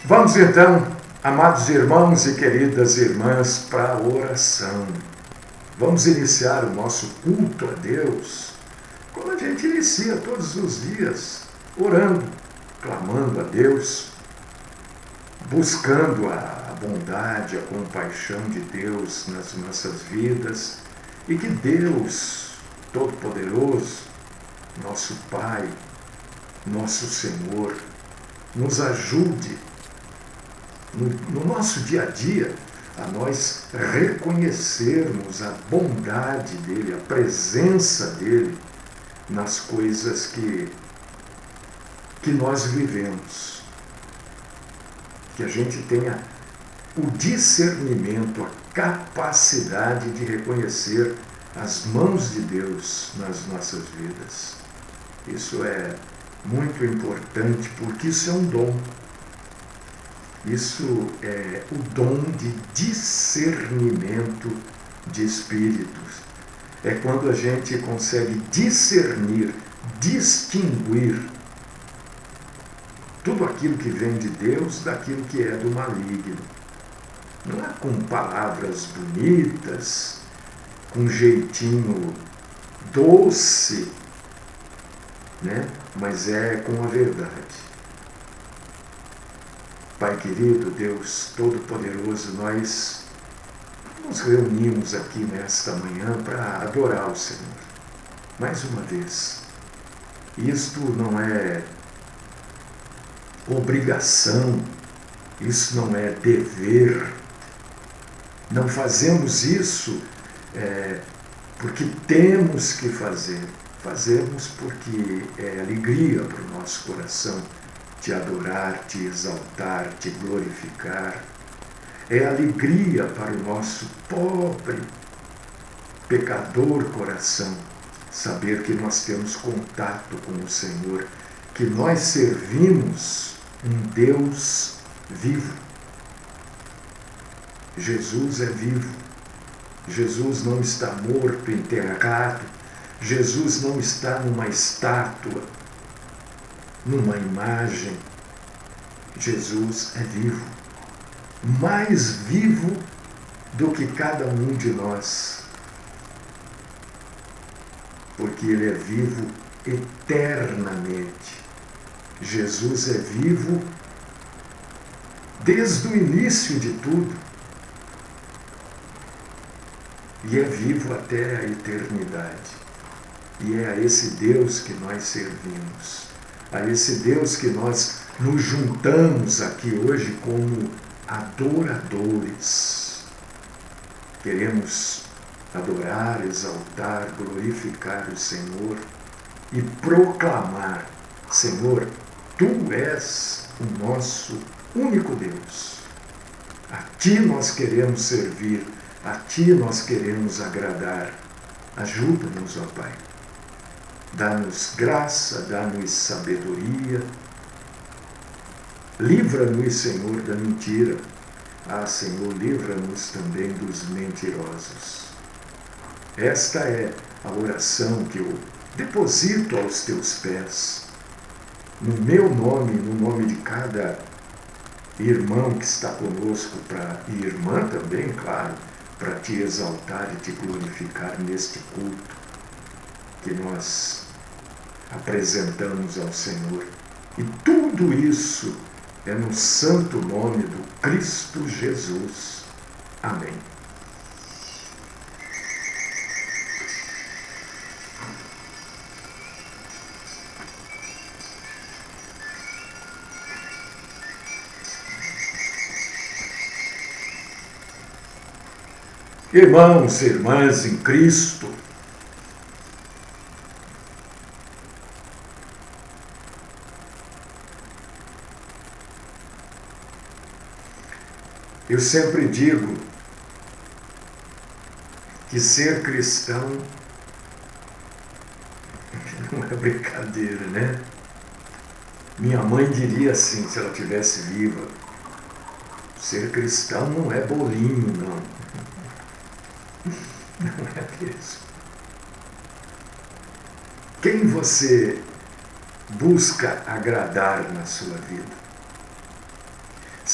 Vamos então, amados irmãos e queridas irmãs, para a oração. Vamos iniciar o nosso culto a Deus, como a gente inicia todos os dias, orando, clamando a Deus, buscando a bondade, a compaixão de Deus nas nossas vidas, e que Deus Todo-Poderoso, nosso Pai, nosso Senhor, nos ajude no nosso dia a dia a nós reconhecermos a bondade dele, a presença dele nas coisas que nós vivemos. Que a gente tenha o discernimento, a capacidade de reconhecer as mãos de Deus nas nossas vidas. Isso é muito importante, porque isso é um dom. Isso é o dom de discernimento de espíritos. É quando a gente consegue discernir, distinguir tudo aquilo que vem de Deus daquilo que é do maligno. Não é com palavras bonitas, com jeitinho doce, né? Mas é com a verdade. Pai querido, Deus Todo-Poderoso, nós nos reunimos aqui nesta manhã para adorar o Senhor. Mais uma vez. Isto não é obrigação, isso não é dever. Não fazemos isso porque temos que fazer. Fazemos porque é alegria para o nosso coração te adorar, te exaltar, te glorificar. É alegria para o nosso pobre, pecador coração saber que nós temos contato com o Senhor, que nós servimos um Deus vivo. Jesus é vivo. Jesus não está morto, enterrado. Jesus não está numa estátua, numa imagem. Jesus é vivo, mais vivo do que cada um de nós, porque Ele é vivo eternamente. Jesus é vivo desde o início de tudo e é vivo até a eternidade. E é a esse Deus que nós servimos, a esse Deus que nós nos juntamos aqui hoje como adoradores. Queremos adorar, exaltar, glorificar o Senhor e proclamar: Senhor, Tu és o nosso único Deus. A Ti nós queremos servir, a Ti nós queremos agradar. Ajuda-nos, ó Pai. Dá-nos graça, dá-nos sabedoria. Livra-nos, Senhor, da mentira. Ah, Senhor, livra-nos também dos mentirosos. Esta é a oração que eu deposito aos Teus pés, no meu nome, no nome de cada irmão que está conosco, e irmã também, claro, para Te exaltar e Te glorificar neste culto que nós apresentamos ao Senhor. E tudo isso é no santo nome do Cristo Jesus. Amém. Irmãos e irmãs em Cristo, eu sempre digo que ser cristão não é brincadeira, né? Minha mãe diria assim, se ela estivesse viva: ser cristão não é bolinho, não. Não é mesmo. Quem você busca agradar na sua vida?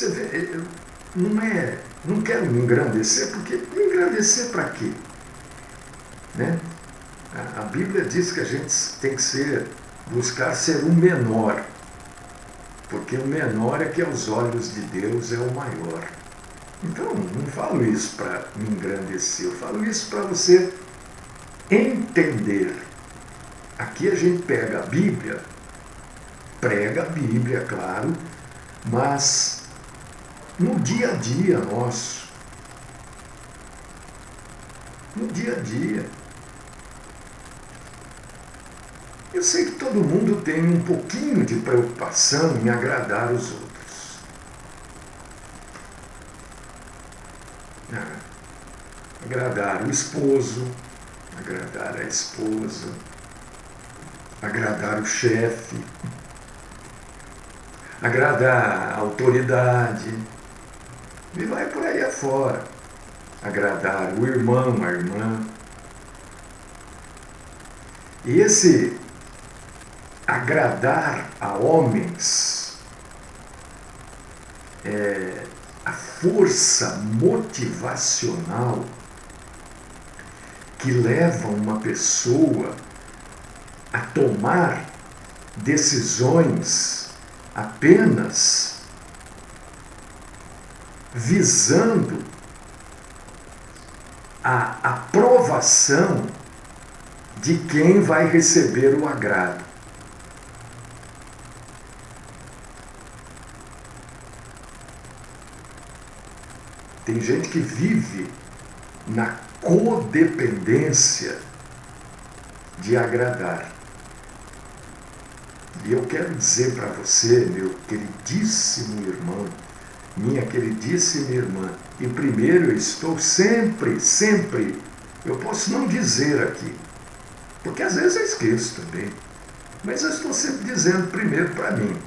Você vê, não quero me engrandecer, porque me engrandecer para quê? Né? A Bíblia diz que a gente tem que buscar ser o menor, porque o menor é que aos olhos de Deus é o maior. Então, não falo isso para me engrandecer, eu falo isso para você entender. Aqui a gente pega a Bíblia, prega a Bíblia, claro, mas no dia a dia nosso, no dia a dia. Eu sei que todo mundo tem um pouquinho de preocupação em agradar os outros. Agradar o esposo, agradar a esposa, agradar o chefe, agradar a autoridade, e vai por aí afora. Agradar o irmão, a irmã. E esse agradar a homens é a força motivacional que leva uma pessoa a tomar decisões apenas visando a aprovação de quem vai receber o agrado. Tem gente que vive na codependência de agradar. E eu quero dizer para você, meu queridíssimo irmão, minha queridíssima irmã, e primeiro eu estou sempre, eu posso não dizer aqui, porque às vezes eu esqueço também, mas eu estou sempre dizendo primeiro para mim.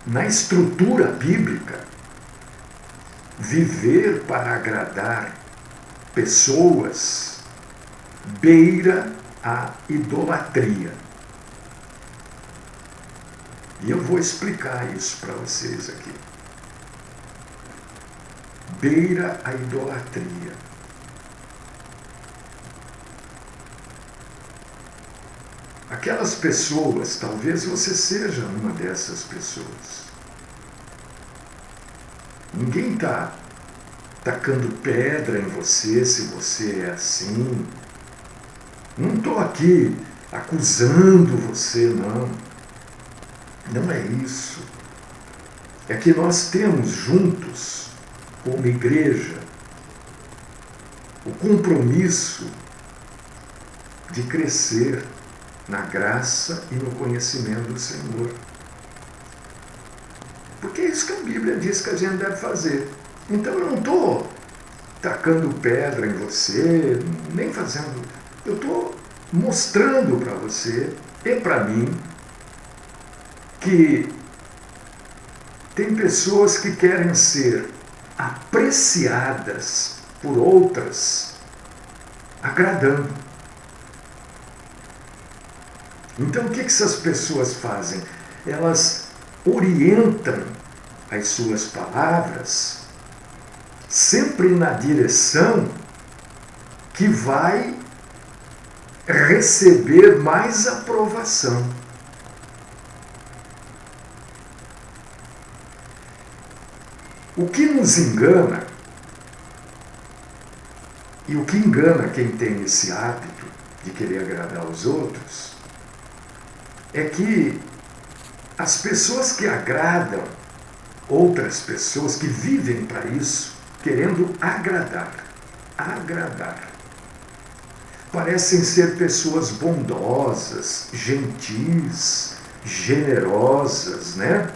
Na estrutura bíblica, viver para agradar pessoas beira a idolatria. E eu vou explicar isso para vocês aqui. Beira a idolatria. Aquelas pessoas, talvez você seja uma dessas pessoas. Ninguém está tacando pedra em você se você é assim. Não estou aqui acusando você, não. Não é isso. É que nós temos juntos, como igreja, o compromisso de crescer na graça e no conhecimento do Senhor. Porque é isso que a Bíblia diz que a gente deve fazer. Então eu não estou tacando pedra em você, nem fazendo. Eu estou mostrando para você e para mim que tem pessoas que querem ser apreciadas por outras, agradando. Então o que essas pessoas fazem? Elas orientam as suas palavras sempre na direção que vai receber mais aprovação. O que nos engana, e o que engana quem tem esse hábito de querer agradar os outros, é que as pessoas que agradam outras pessoas, que vivem para isso, querendo agradar, parecem ser pessoas bondosas, gentis, generosas, né?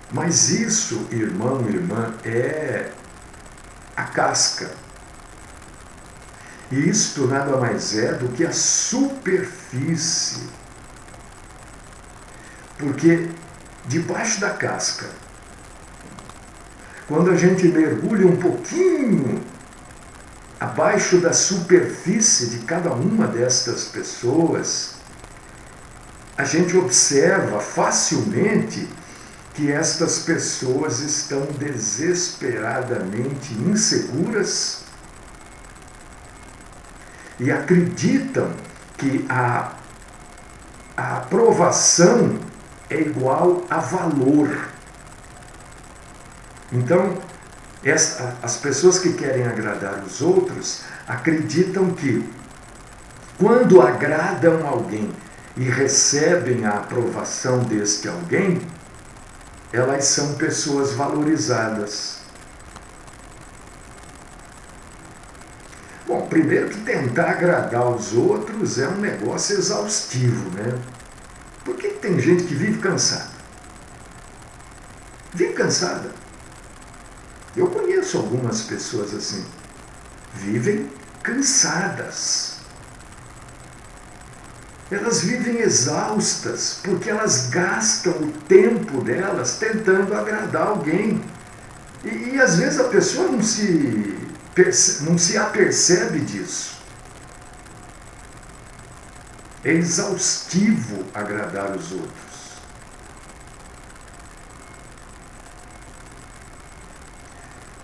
Mas isso, irmão e irmã, é a casca. E isto nada mais é do que a superfície. Porque debaixo da casca, quando a gente mergulha um pouquinho abaixo da superfície de cada uma destas pessoas, a gente observa facilmente que estas pessoas estão desesperadamente inseguras e acreditam que a aprovação é igual a valor. Então, as pessoas que querem agradar os outros acreditam que quando agradam alguém e recebem a aprovação deste alguém, elas são pessoas valorizadas. Bom, primeiro que tentar agradar os outros é um negócio exaustivo, né? Por que tem gente que vive cansada? Vive cansada. Eu conheço algumas pessoas assim. Vivem cansadas. Elas vivem exaustas porque elas gastam o tempo delas tentando agradar alguém. E às vezes a pessoa não se apercebe disso. É exaustivo agradar os outros.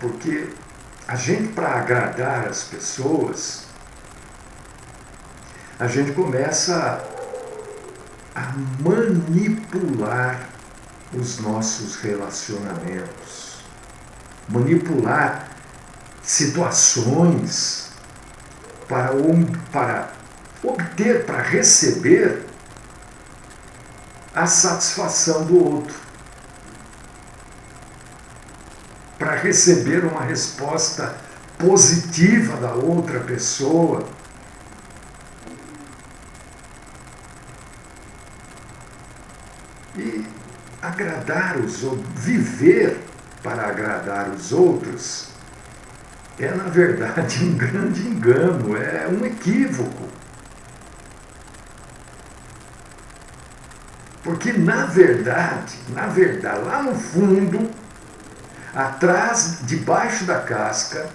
Porque a gente, para agradar as pessoas, a gente começa a manipular os nossos relacionamentos, manipular situações para obter, para receber a satisfação do outro, para receber uma resposta positiva da outra pessoa. E agradar os outros, viver para agradar os outros, é na verdade um grande engano, é um equívoco. Porque na verdade, lá no fundo, atrás, debaixo da casca,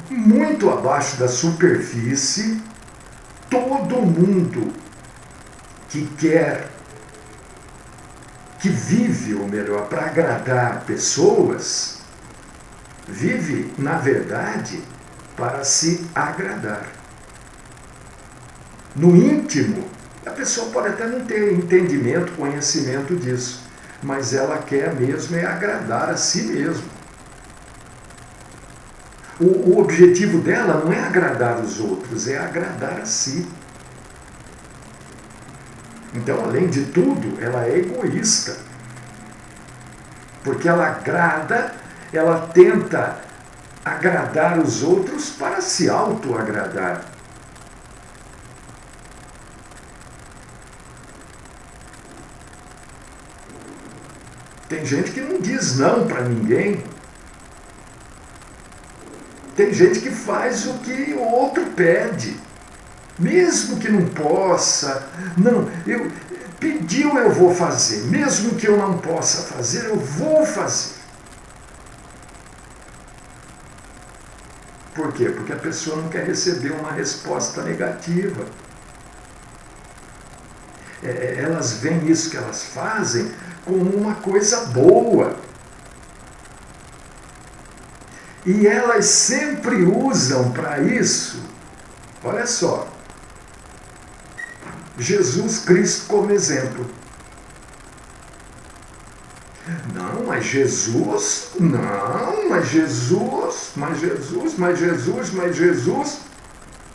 muito abaixo da superfície, todo mundo que vive, ou melhor, para agradar pessoas, vive, na verdade, para se agradar. No íntimo, a pessoa pode até não ter entendimento, conhecimento disso, mas ela quer mesmo é agradar a si mesma. O objetivo dela não é agradar os outros, é agradar a si. Então, além de tudo, ela é egoísta. Porque ela tenta agradar os outros para se auto-agradar. Tem gente que não diz não para ninguém. Tem gente que faz o que o outro pede. Mesmo que não possa, pediu, eu vou fazer. Mesmo que eu não possa fazer, eu vou fazer. Por quê? Porque a pessoa não quer receber uma resposta negativa. Elas veem isso que elas fazem como uma coisa boa. E elas sempre usam para isso, olha só, Jesus Cristo como exemplo. Não, mas Jesus.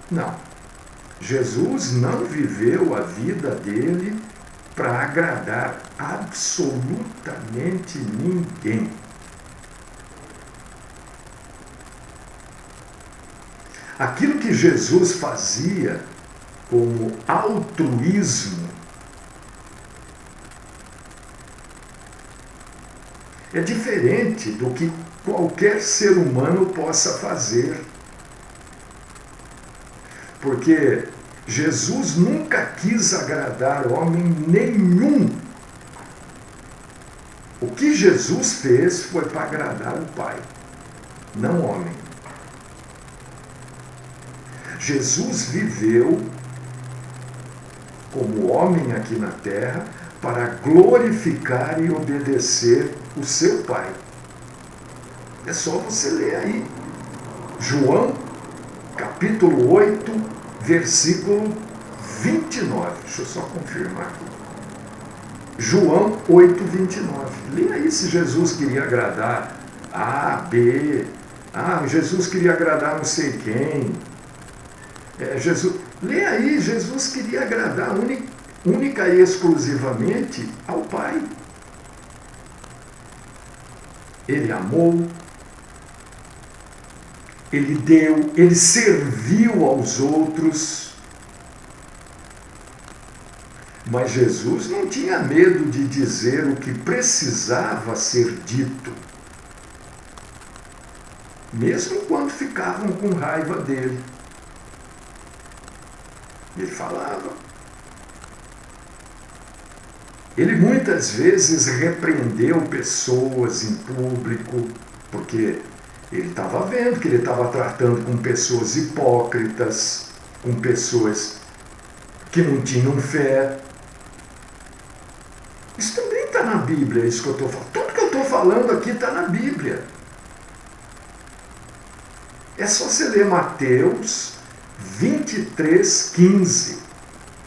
Não. Jesus não viveu a vida dele para agradar absolutamente ninguém. Aquilo que Jesus fazia como altruísmo é diferente do que qualquer ser humano possa fazer. Porque Jesus nunca quis agradar homem nenhum. O que Jesus fez foi para agradar o Pai, não homem. Jesus viveu como homem aqui na terra para glorificar e obedecer o seu Pai. É só você ler aí. João, capítulo 8, versículo 29. Deixa eu só confirmar aqui. João 8, 29. Lê aí se Jesus queria agradar A, B. Jesus queria agradar não sei quem. Lê aí, Jesus queria agradar única e exclusivamente ao Pai. Ele amou, ele deu, ele serviu aos outros. Mas Jesus não tinha medo de dizer o que precisava ser dito, mesmo quando ficavam com raiva dele. Ele falava. Ele muitas vezes repreendeu pessoas em público, porque ele estava vendo que ele estava tratando com pessoas hipócritas, com pessoas que não tinham fé. Isso também está na Bíblia, isso que eu estou falando. Tudo que eu estou falando aqui está na Bíblia. É só você ler Mateus 23, 15.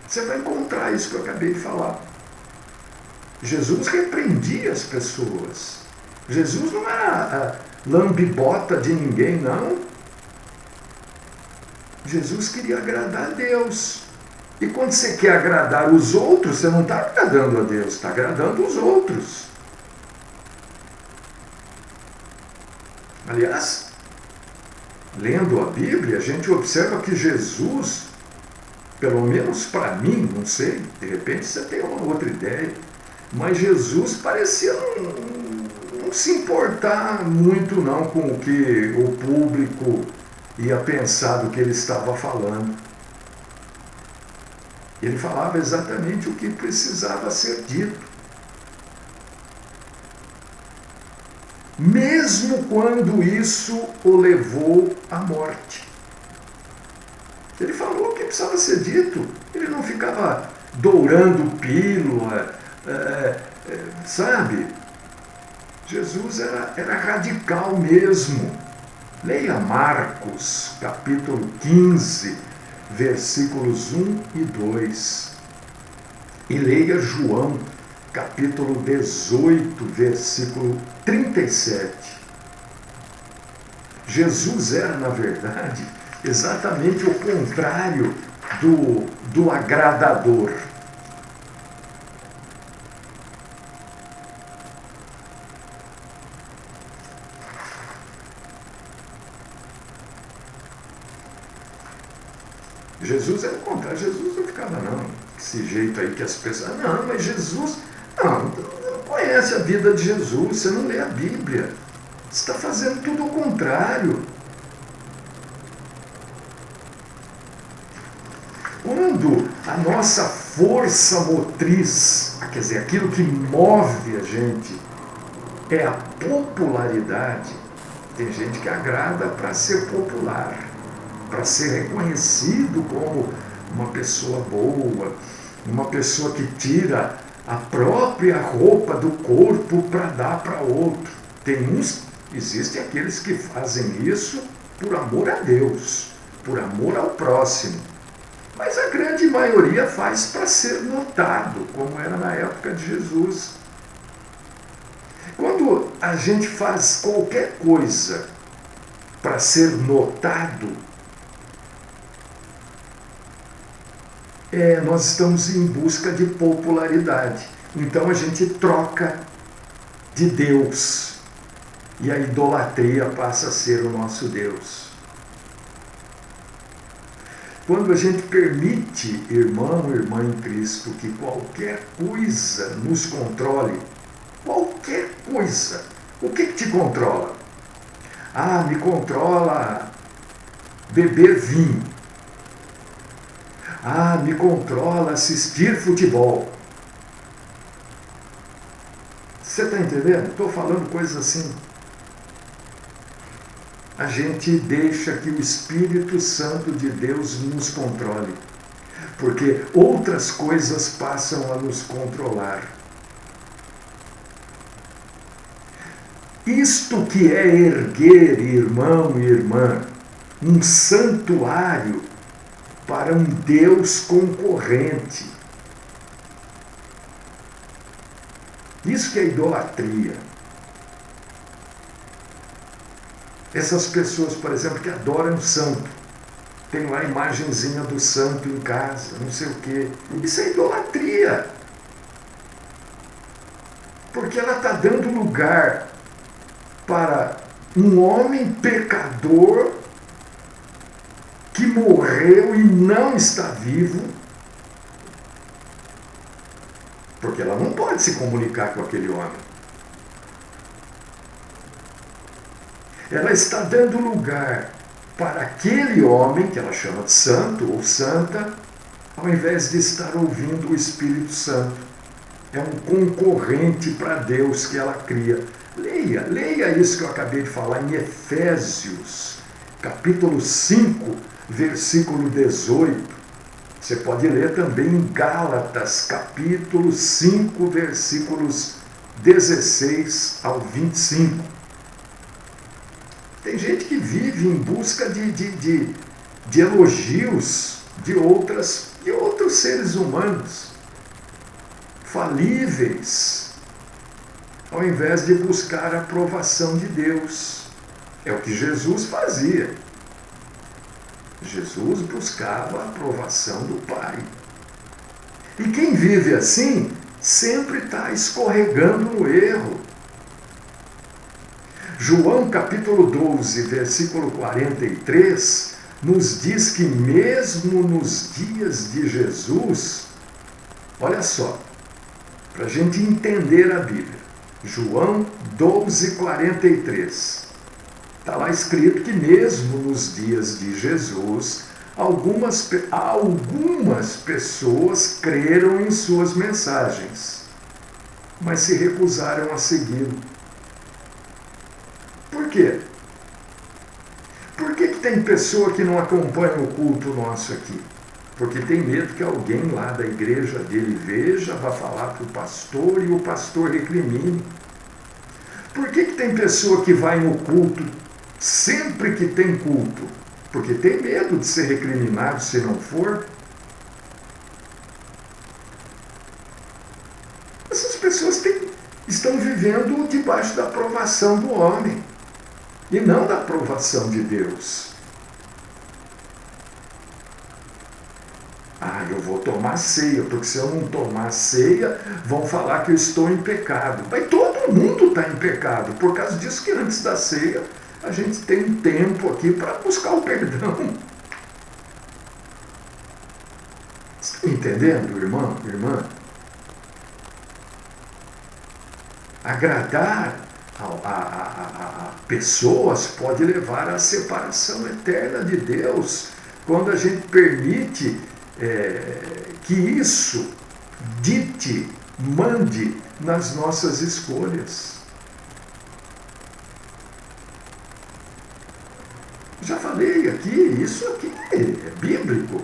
Você vai encontrar isso que eu acabei de falar. Jesus repreendia as pessoas. Jesus não era lambibota de ninguém, não. Jesus queria agradar a Deus. E quando você quer agradar os outros, você não está agradando a Deus, está agradando os outros. Aliás, lendo a Bíblia, a gente observa que Jesus, pelo menos para mim, não sei, de repente você tem uma outra ideia, mas Jesus parecia não se importar muito não com o que o público ia pensar do que ele estava falando. Ele falava exatamente o que precisava ser dito. Mesmo quando isso o levou à morte. Ele falou o que precisava ser dito. Ele não ficava dourando pílula, sabe? Jesus era radical mesmo. Leia Marcos, capítulo 15, versículos 1 e 2. E leia João, capítulo 18, versículo 37. Jesus era, na verdade, exatamente o contrário do agradador. Jesus era o contrário. Jesus não ficava, não, desse jeito aí que as pessoas... Não, mas Jesus... Não conhece a vida de Jesus, você não lê a Bíblia. Você está fazendo tudo ao contrário. Quando a nossa força motriz, quer dizer, aquilo que move a gente, é a popularidade, tem gente que agrada para ser popular, para ser reconhecido como uma pessoa boa, uma pessoa que tira a própria roupa do corpo para dar para outro. Existem aqueles que fazem isso por amor a Deus, por amor ao próximo. Mas a grande maioria faz para ser notado, como era na época de Jesus. Quando a gente faz qualquer coisa para ser notado, nós estamos em busca de popularidade. Então a gente troca de Deus e a idolatria passa a ser o nosso Deus. Quando a gente permite, irmão, irmã em Cristo, que qualquer coisa nos controle, qualquer coisa, o que te controla? Me controla beber vinho. Me controla assistir futebol. Você está entendendo? Estou falando coisas assim. a gente deixa que o Espírito Santo de Deus nos controle, porque outras coisas passam a nos controlar. Isto que é erguer, irmão e irmã, um santuário para um Deus concorrente. Isso que é idolatria. Essas pessoas, por exemplo, que adoram o santo, tem lá a imagenzinha do santo em casa, não sei o quê. Isso é idolatria. Porque ela está dando lugar para um homem pecador que morreu e não está vivo, porque ela não pode se comunicar com aquele homem. Ela está dando lugar para aquele homem, que ela chama de santo ou santa, ao invés de estar ouvindo o Espírito Santo. É um concorrente para Deus que ela cria. Leia isso que eu acabei de falar em Efésios, capítulo 5, versículo 18. Você pode ler também em Gálatas, capítulo 5, versículos 16 ao 25. Tem gente que vive em busca de elogios de outros seres humanos, falíveis, ao invés de buscar a aprovação de Deus. É o que Jesus fazia. Jesus buscava a aprovação do Pai. E quem vive assim sempre está escorregando no erro. João capítulo 12, versículo 43, nos diz que mesmo nos dias de Jesus, olha só, para a gente entender a Bíblia, João 12, 43, está lá escrito que mesmo nos dias de Jesus, algumas pessoas creram em suas mensagens, mas se recusaram a segui-lo. Por quê? Por que tem pessoa que não acompanha o culto nosso aqui? Porque tem medo que alguém lá da igreja dele veja, vá falar para o pastor e o pastor recrimine. Por que tem pessoa que vai no culto sempre que tem culto? Porque tem medo de ser recriminado se não for. Essas pessoas estão vivendo debaixo da aprovação do homem e não da aprovação de Deus. Ah, eu vou tomar ceia, porque se eu não tomar ceia, vão falar que eu estou em pecado. Mas todo mundo está em pecado. Por causa disso que antes da ceia, a gente tem um tempo aqui para buscar o perdão. Você está entendendo, irmão, irmã? Agradar a pessoas pode levar à separação eterna de Deus, quando a gente permite que isso dite, mande nas nossas escolhas. Já falei aqui, isso aqui é bíblico.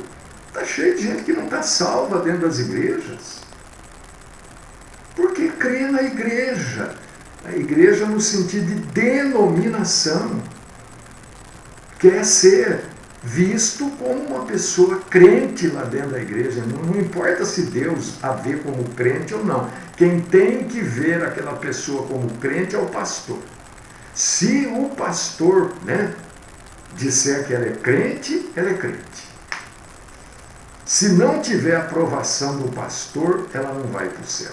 Está cheio de gente que não está salva dentro das igrejas. Porque crê na igreja. A igreja no sentido de denominação. Quer ser visto como uma pessoa crente lá dentro da igreja. Não importa se Deus a vê como crente ou não. Quem tem que ver aquela pessoa como crente é o pastor. Se o pastor, disser que ela é crente, ela é crente. Se não tiver aprovação do pastor, ela não vai para o céu.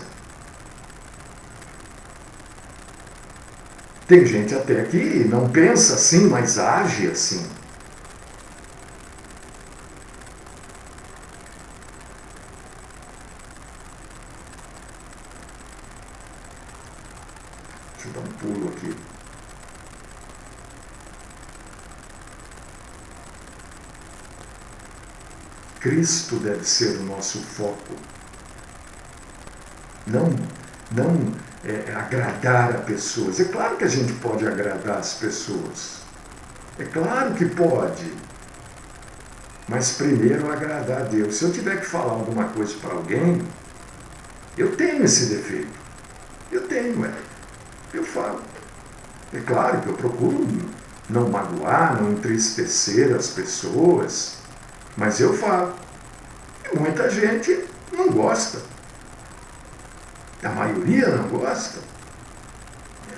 Tem gente até que não pensa assim, mas age assim. Deixa eu dar um pulo aqui. Cristo deve ser o nosso foco. Não agradar a pessoas. É claro que a gente pode agradar as pessoas. É claro que pode, mas primeiro agradar a Deus. Se eu tiver que falar alguma coisa para alguém, eu tenho esse defeito. Eu tenho, eu falo. É claro que eu procuro não magoar, não entristecer as pessoas, mas eu falo. E muita gente não gosta. A maioria não gosta.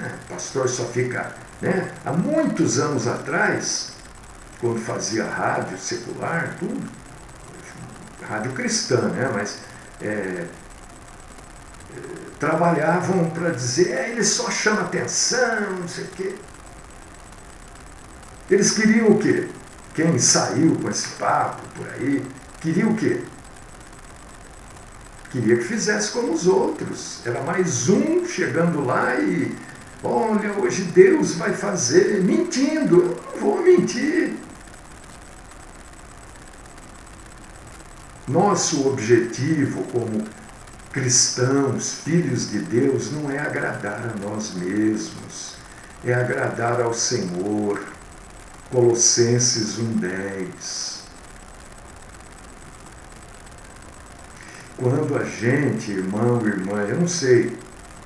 O pastor só fica... Né? Há muitos anos atrás, quando fazia rádio secular, tudo, rádio cristã, né? Mas trabalhavam para dizer, ele só chama atenção, não sei o quê. Eles queriam o quê? Quem saiu com esse papo por aí, queria o quê? Queria que fizesse como os outros. Era mais um chegando lá e, olha, hoje Deus vai fazer, mentindo. Eu não vou mentir. Nosso objetivo como cristãos, filhos de Deus, não é agradar a nós mesmos, é agradar ao Senhor. Colossenses 1:10. Quando a gente, irmão, irmã, eu não sei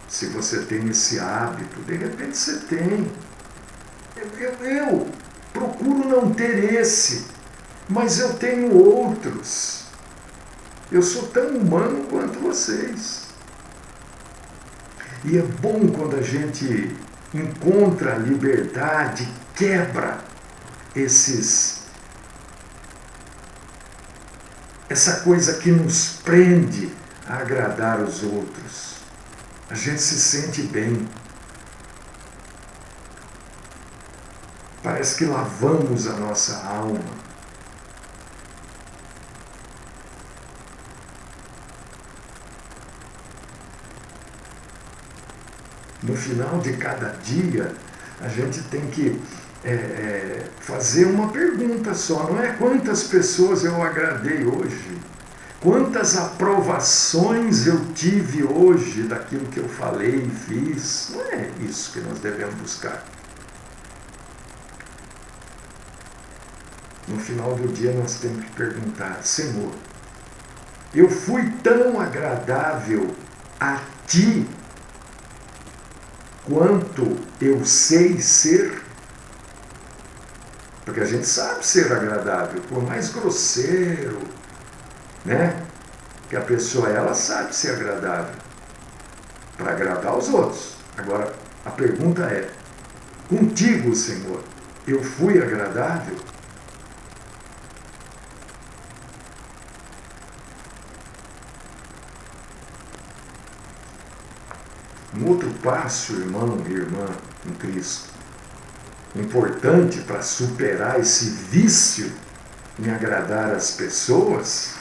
se você tem esse hábito, de repente você tem. Eu procuro não ter esse, mas eu tenho outros. Eu sou tão humano quanto vocês. E é bom quando a gente encontra a liberdade, quebra essa coisa que nos prende a agradar os outros. A gente se sente bem. Parece que lavamos a nossa alma. No final de cada dia, a gente tem que fazer uma pergunta só, não é quantas pessoas eu agradei hoje, quantas aprovações eu tive hoje daquilo que eu falei e fiz. Não é isso que nós devemos buscar. No final do dia nós temos que perguntar, Senhor, eu fui tão agradável a Ti quanto eu sei ser? Porque a gente sabe ser agradável, por mais grosseiro, né? Que a pessoa, ela sabe ser agradável para agradar os outros. Agora, a pergunta é, contigo, Senhor, eu fui agradável? Um outro passo, irmão e irmã em Cristo, importante para superar esse vício em agradar as pessoas,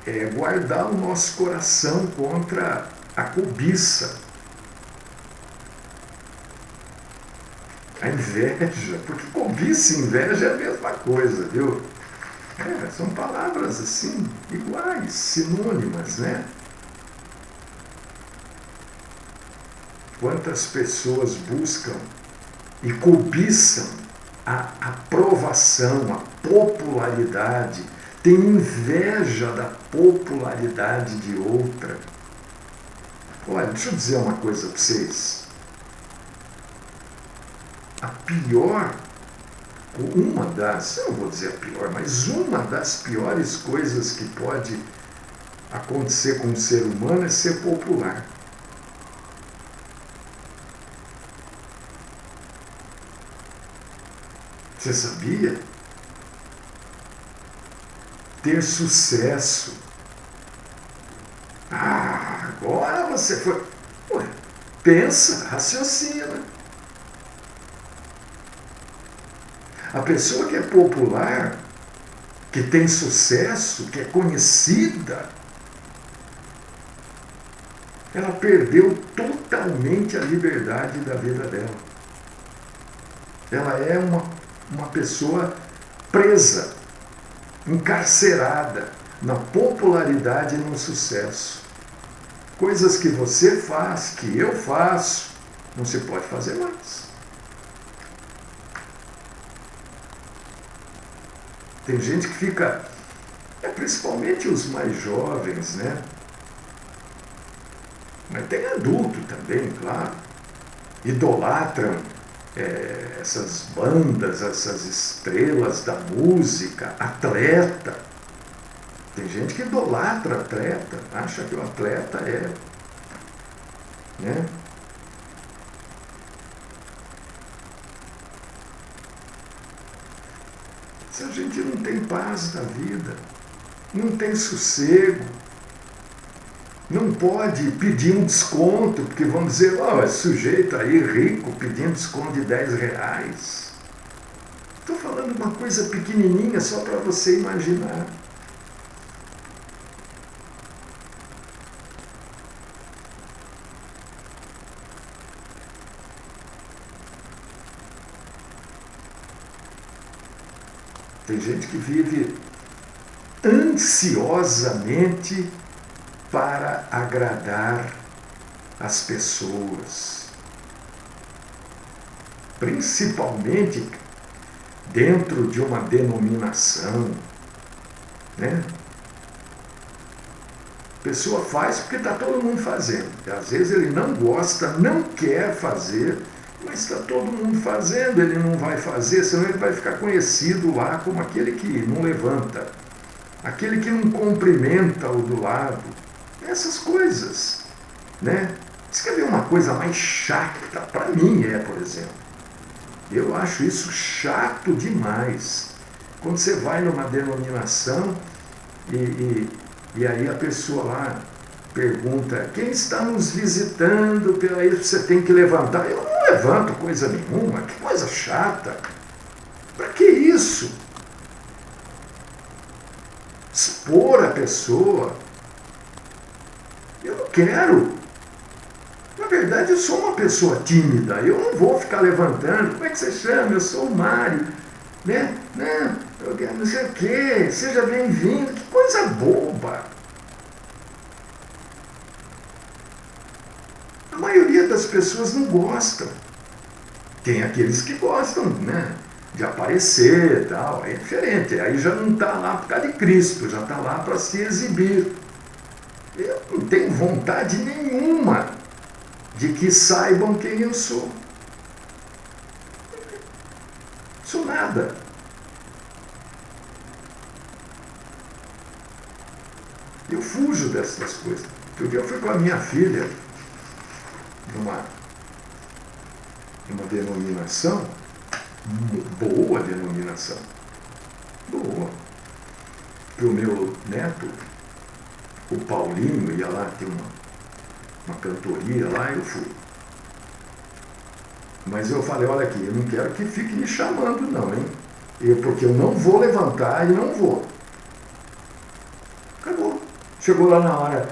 é guardar o nosso coração contra a cobiça, a inveja, porque cobiça e inveja é a mesma coisa, viu? São palavras assim, iguais, sinônimas, né? Quantas pessoas buscam e cobiçam a aprovação, a popularidade, tem inveja da popularidade de outra. Olha, deixa eu dizer uma coisa para vocês. A pior, uma das, eu não vou dizer a pior, mas uma das piores coisas que pode acontecer com o ser humano é ser popular. Você sabia? Ter sucesso. Agora você foi... Ué, pensa, raciocina. A pessoa que é popular, que tem sucesso, que é conhecida, ela perdeu totalmente a liberdade da vida dela. Ela é uma pessoa presa, encarcerada na popularidade e no sucesso. Coisas que você faz, que eu faço, não se pode fazer mais. Tem gente que fica, principalmente os mais jovens, né? Mas tem adulto também, claro. Idolatram essas bandas, essas estrelas da música, atleta. Tem gente que idolatra atleta, acha que o atleta é, né? Se a gente não tem paz na vida, não tem sossego, não pode pedir um desconto, porque vão dizer, esse sujeito aí rico pedindo desconto de R$10. Estou falando uma coisa pequenininha só para você imaginar. Tem gente que vive ansiosamente para agradar as pessoas, principalmente dentro de uma denominação, né? A pessoa faz porque está todo mundo fazendo. Às vezes ele não gosta, não quer fazer, mas está todo mundo fazendo, ele não vai fazer, senão ele vai ficar conhecido lá como aquele que não levanta, aquele que não cumprimenta o do lado. Essas coisas, né? Você quer ver uma coisa mais chata? Para mim por exemplo. Eu acho isso chato demais. Quando você vai numa denominação e aí a pessoa lá pergunta, quem está nos visitando, aí você tem que levantar. Eu não levanto coisa nenhuma, que coisa chata. Para que isso? Expor a pessoa. Eu não quero. Na verdade, eu sou uma pessoa tímida. Eu não vou ficar levantando. Como é que você chama? Eu sou o Mário. Né? Não sei o quê. Seja bem-vindo. Que coisa boba. A maioria das pessoas não gostam. Tem aqueles que gostam, né? De aparecer e tal. Aí é diferente. Aí já não está lá por causa de Cristo. Já está lá para se exibir. Eu não tenho vontade nenhuma de que saibam quem eu sou. Sou nada. Eu fujo dessas coisas. Porque eu fui com a minha filha numa denominação, boa denominação, boa. Para o meu neto, o Paulinho, ia lá ter uma cantoria lá, eu fui. Mas eu falei, olha aqui, eu não quero que fique me chamando não, hein? Porque eu não vou levantar e não vou. Acabou. Chegou lá na hora,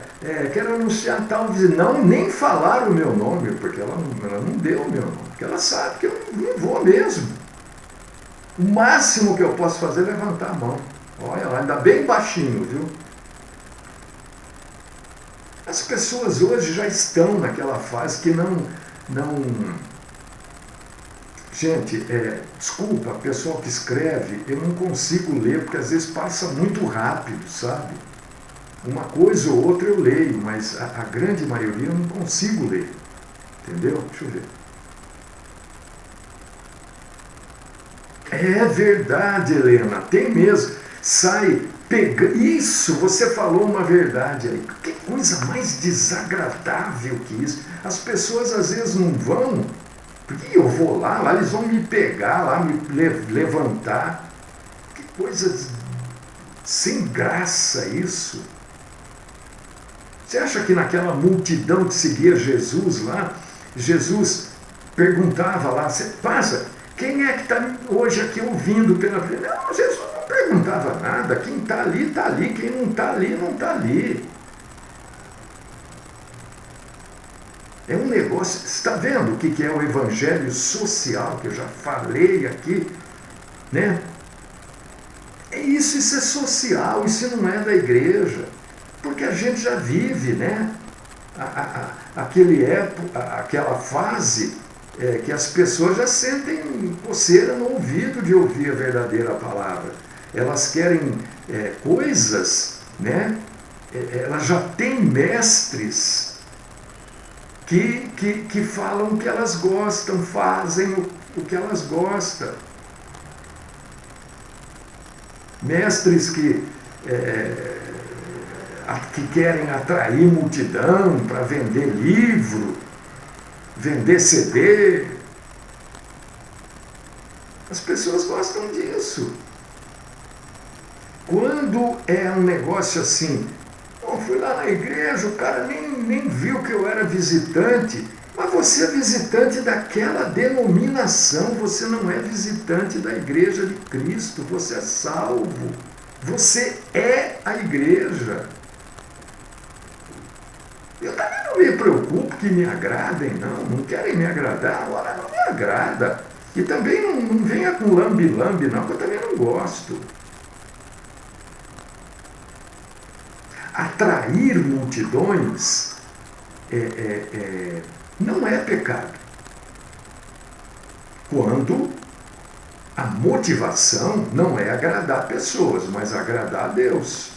quero anunciar tal visita. Não, nem falaram o meu nome, porque ela não deu o meu nome, porque ela sabe que eu não vou mesmo. O máximo que eu posso fazer é levantar a mão. Olha lá, ainda bem baixinho, viu? As pessoas hoje já estão naquela fase que não... Gente, desculpa, pessoal que escreve, eu não consigo ler, porque às vezes passa muito rápido, sabe? Uma coisa ou outra eu leio, mas a grande maioria eu não consigo ler. Entendeu? Deixa eu ver. É verdade, Helena, tem mesmo. Sai... Isso, você falou uma verdade aí. Que coisa mais desagradável que isso. As pessoas às vezes não vão, porque eu vou lá eles vão me pegar, lá me levantar. Que coisa sem graça isso. Você acha que naquela multidão que seguia Jesus lá, Jesus perguntava lá, você passa, quem é que está hoje aqui ouvindo pela primeira? Não, Jesus não perguntava nada. Quem está ali. Quem não está ali, não está ali. É um negócio... Você está vendo o que é o evangelho social, que eu já falei aqui? Né? Isso é social, isso não é da igreja. Porque a gente já vive, né? Aquela fase... que as pessoas já sentem coceira no ouvido de ouvir a verdadeira palavra. elas querem coisas, né? Elas já têm mestres que falam o que elas gostam, fazem o que elas gostam. Mestres que querem atrair multidão para vender livro, vender CD. As pessoas gostam disso. Quando é um negócio assim, fui lá na igreja, o cara nem viu que eu era visitante, mas você é visitante daquela denominação, você não é visitante da igreja de Cristo, você é salvo, você é a igreja. Eu também não me preocupo que me agradem, não querem me agradar, agora não me agrada. E também não venha com lambe-lambe, não, que eu também não gosto. Atrair multidões não é pecado. Quando a motivação não é agradar pessoas, mas agradar a Deus.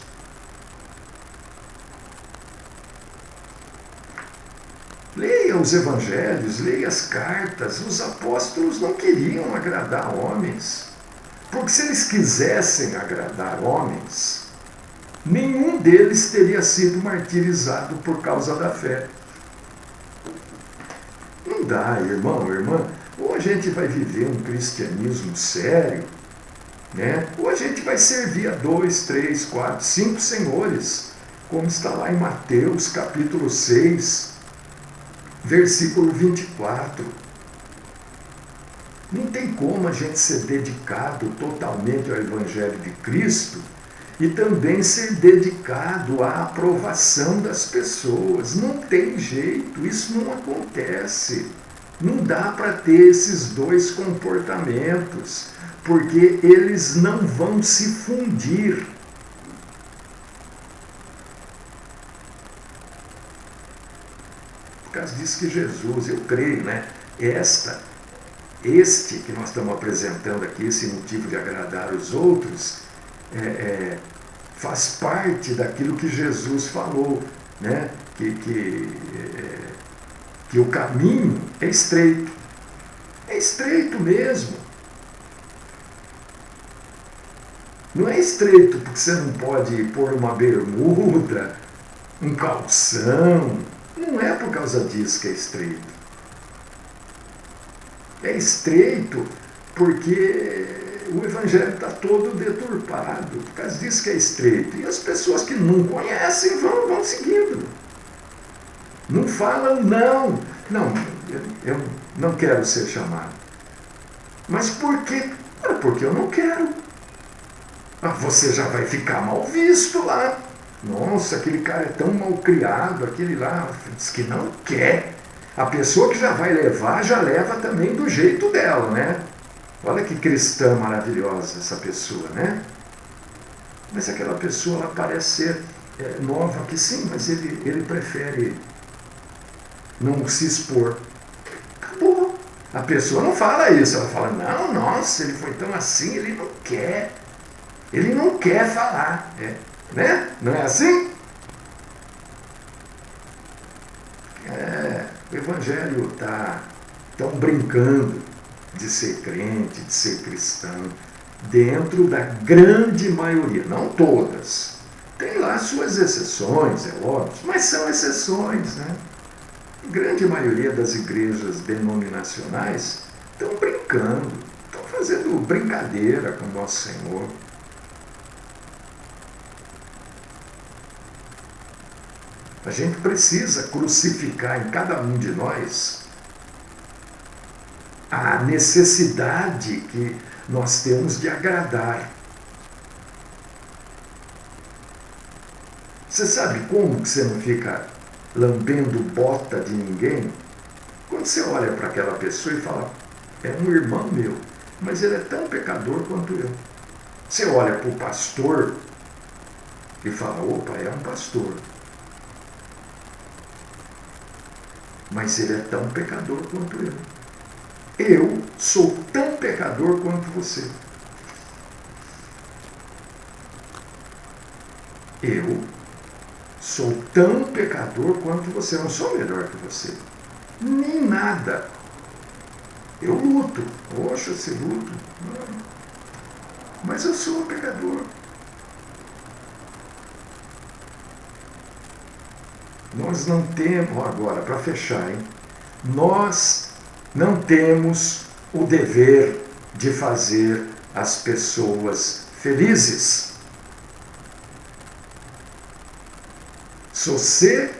Leia os evangelhos, leia as cartas. Os apóstolos não queriam agradar homens. Porque se eles quisessem agradar homens, nenhum deles teria sido martirizado por causa da fé. Não dá, irmão, irmã. Ou a gente vai viver um cristianismo sério, né? Ou a gente vai servir a 2, 3, 4, 5 senhores, como está lá em Mateus capítulo 6, versículo 24. Não tem como a gente ser dedicado totalmente ao Evangelho de Cristo e também ser dedicado à aprovação das pessoas. Não tem jeito, isso não acontece. Não dá para ter esses dois comportamentos, porque eles não vão se fundir. Por causa disso que Jesus, eu creio, né? Este que nós estamos apresentando aqui, esse motivo de agradar os outros, faz parte daquilo que Jesus falou, né? Que o caminho é estreito mesmo. Não é estreito porque você não pode pôr uma bermuda, um calção. Não é por causa disso que é estreito. É estreito porque o evangelho está todo deturpado, por causa disso que é estreito. E as pessoas que não conhecem vão seguindo. Não falam não. Não, eu não quero ser chamado. Mas por quê? Porque eu não quero. Você já vai ficar mal visto lá. Nossa, aquele cara é tão mal criado, aquele lá diz que não quer. A pessoa que já vai levar, já leva também do jeito dela, né? Olha que cristã maravilhosa essa pessoa, né? Mas aquela pessoa, ela parece ser nova, que sim, mas ele prefere não se expor. Acabou. A pessoa não fala isso, ela fala, não, nossa, ele foi tão assim, ele não quer. Ele não quer falar, né? Não é assim? O evangelho estão brincando de ser crente, de ser cristão, dentro da grande maioria, não todas. Tem lá suas exceções, é óbvio, mas são exceções, né? A grande maioria das igrejas denominacionais estão brincando, estão fazendo brincadeira com o nosso Senhor. A gente precisa crucificar em cada um de nós a necessidade que nós temos de agradar. Você sabe como que você não fica lambendo bota de ninguém? Quando você olha para aquela pessoa e fala, é um irmão meu, mas ele é tão pecador quanto eu. Você olha para o pastor e fala, opa, é um pastor. Mas ele é tão pecador quanto eu. Eu sou tão pecador quanto você. Eu sou tão pecador quanto você, eu não sou melhor que você. Nem nada. Eu luto. Poxa, se luto. Mas eu sou um pecador. Nós não temos, agora, para fechar, hein? Nós não temos o dever de fazer as pessoas felizes. Se você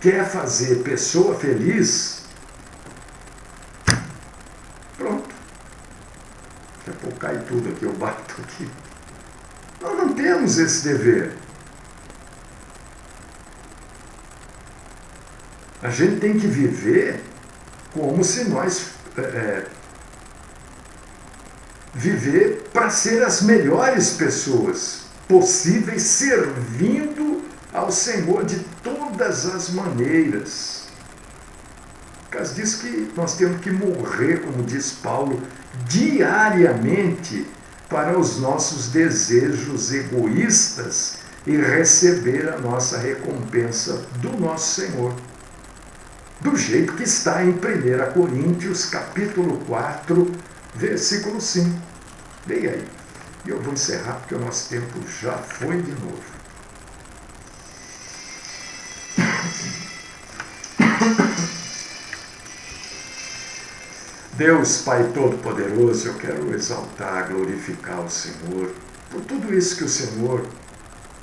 quer fazer pessoa feliz, pronto. Daqui a pouco cai tudo aqui, eu bato aqui. Nós não temos esse dever. A gente tem que viver como se nós viver para ser as melhores pessoas possíveis, servindo ao Senhor de todas as maneiras. Por causa disso que nós temos que morrer, como diz Paulo, diariamente para os nossos desejos egoístas e receber a nossa recompensa do nosso Senhor. Do jeito que está em 1 Coríntios, capítulo 4, versículo 5. Leia aí. E eu vou encerrar porque o nosso tempo já foi de novo. Deus, Pai Todo-Poderoso, eu quero exaltar, glorificar o Senhor por tudo isso que o Senhor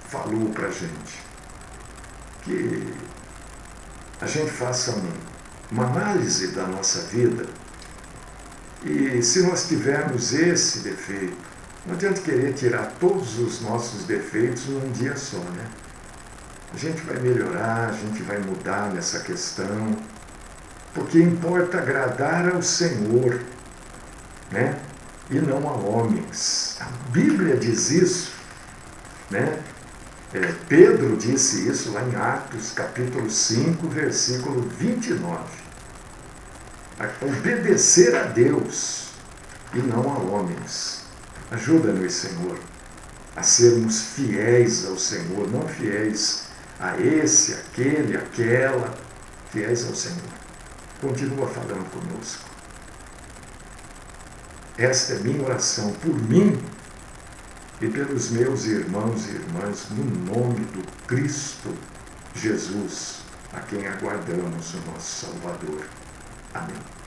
falou para a gente. Que a gente faça uma análise da nossa vida e se nós tivermos esse defeito, não adianta querer tirar todos os nossos defeitos num dia só, né? A gente vai melhorar, a gente vai mudar nessa questão, porque importa agradar ao Senhor, né? E não a homens. A Bíblia diz isso, né? Pedro disse isso lá em Atos, capítulo 5, versículo 29. Obedecer a Deus e não a homens. Ajuda-nos, Senhor, a sermos fiéis ao Senhor, não fiéis a esse, aquele, aquela, fiéis ao Senhor. Continua falando conosco. Esta é minha oração por mim e pelos meus irmãos e irmãs, no nome do Cristo Jesus, a quem aguardamos o nosso Salvador. Amém.